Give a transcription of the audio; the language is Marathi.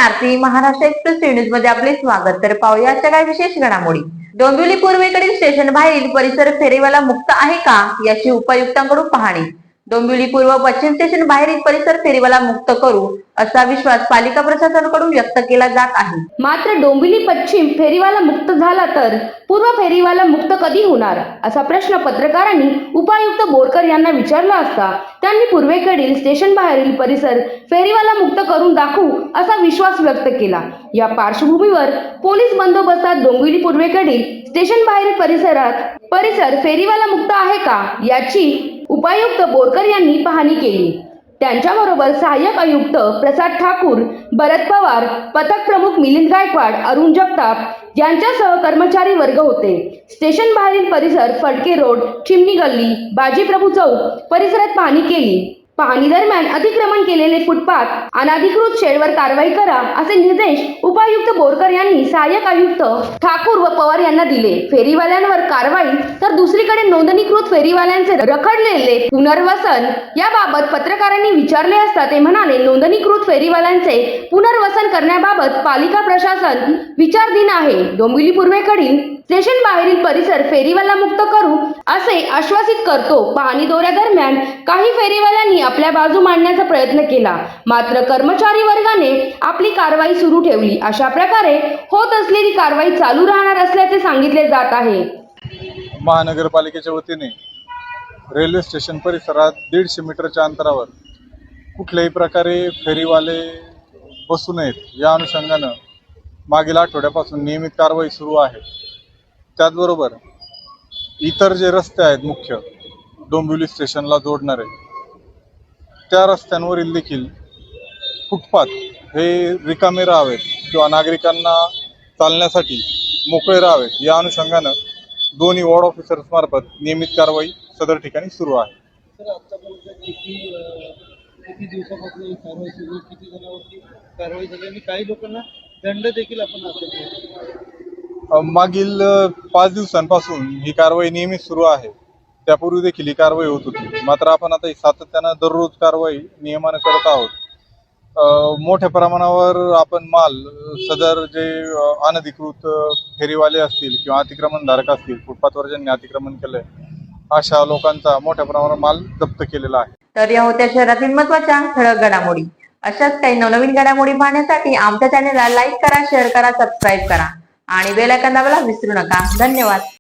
आरती महाराष्ट्र एक्सप्रेस न्यूज मध्ये आपले स्वागत। तर पाहूया आजच्या काही विशेष घडामोडी। डोंबिवली पूर्वेकडील स्टेशन बाहेरील परिसर फेरीवाला मुक्त आहे का याची उपायुक्तांकडून पाहणी। डोंबिवली पूर्व पश्चिम स्टेशन बाहेरील परिसर फेरीवाला मुक्त करू असा विश्वास पालिका प्रशासनाकडून व्यक्त केला जात आहे। मात्र डोंबिवली पश्चिम फेरीवाला मुक्त झाला तर पूर्व फेरीवाला मुक्त कधी होणार असा प्रश्न पत्रकारांनी उपायुक्त बोरकर यांना विचारला असता त्यांनी पूर्वेकडील स्टेशन बाहेरील परिसर फेरीवाला मुक्त करून दाखवू असा विश्वास व्यक्त केला। या पार्श्वभूमीवर पोलीस बंदोबस्तात डोंबिवली पूर्वेकडील स्टेशन बाहेरील परिसर फेरीवाला मुक्त आहे का याची उपायुक्त बोरकर यांनी पाहणी केली। त्यांच्याबरोबर सहाय्यक आयुक्त प्रसाद ठाकूर, भरत पवार, पथक प्रमुख मिलिंद गायकवाड, अरुण जगताप यांच्यासह कर्मचारी वर्ग होते। स्टेशन बाहेरील परिसर, फडके रोड, चिमणी गल्ली, बाजीप्रभू चौक परिसरात पाहणी केली। पाहणी दरम्यान अतिक्रमण केलेले फुटपाथ, अनधिकृत शेडवर कारवाई करा असे निर्देश उपायुक्त बोरकर यांनी सहाय्यक आयुक्त ठाकूर व पवार यांना दिले। फेरीवाल्यांवर कारवाई तर दुसरीकडे नोंदणीकृत फेरीवाल्यांचे रखडलेले पुनर्वसन याबाबत पत्रकारांनी विचारले असता ते म्हणाले, नोंदणीकृत फेरीवाल्यांचे पुनर्वसन करण्याबाबत पालिका प्रशासन विचाराधीन आहे। डोंबिवली पूर्वेकडील स्टेशन बाहेरील परिसर फेरीवाला मुक्त करू असे आश्वासित करतो। पाहणी दौऱ्यादरम्यान काही फेरीवाल्यांनी आपल्या बाजू मांडण्याचा प्रयत्न केला, मात्र कर्मचारी वर्गाने आपली कारवाई सुरू ठेवली। अशा प्रकारे होत असलेली कारवाई चालू राहणार असल्याचे सांगितले जात आहे। महानगरपालिकेच्या वतीने रेल्वे स्टेशन परिसरात 150 मीटरच्या अंतरावर कुठल्याही प्रकारे फेरीवाले बसू नयेत या अनुषंगाने मागील आठवड्यापासून नियमित कारवाई सुरू आहे। त्याचबरोबर इतर जे रस्ते आहेत मुख्य डोंबिवली स्टेशनला जोडणारे त्या रस्त्यांवरील देखील फुटपाथ हे रिकामे राहावेत किंवा नागरिकांना चालण्यासाठी मोकळे राहावेत या अनुषंगाने दोन्ही वॉर्ड ऑफिसर्स मार्फत नियमित कारवाई सदर ठिकाणी सुरू आहे। किती दिवसापासून कारवाई सुरू, किती जणांवरती कारवाई झाली आणि काही लोकांना दंड देखील आपण मागील 5 दिवसांपासून ही कारवाई नियमित सुरू आहे। त्यापूर्वी देखील ही कारवाई होत होती, मात्र आपण आता सातत्याने दररोज कारवाई नियमाने करत आहोत। मोठ्या प्रमाणावर आपण माल सदर जे अनधिकृत फेरीवाले असतील किंवा अतिक्रमणधारक असतील, फुटपाथवर ज्यांनी अतिक्रमण केलंय अशा लोकांचा मोठ्या प्रमाणावर माल जप्त केलेला आहे। तर या होत्या शहरातील महत्त्वाच्या ठळक घडामोडी। अशाच काही नवनवीन घडामोडी पाहण्यासाठी आमच्या चॅनेलला लाईक करा, शेअर करा, सबस्क्राईब करा आणि बेल आयकॉन दाबायला विसरू नका। धन्यवाद।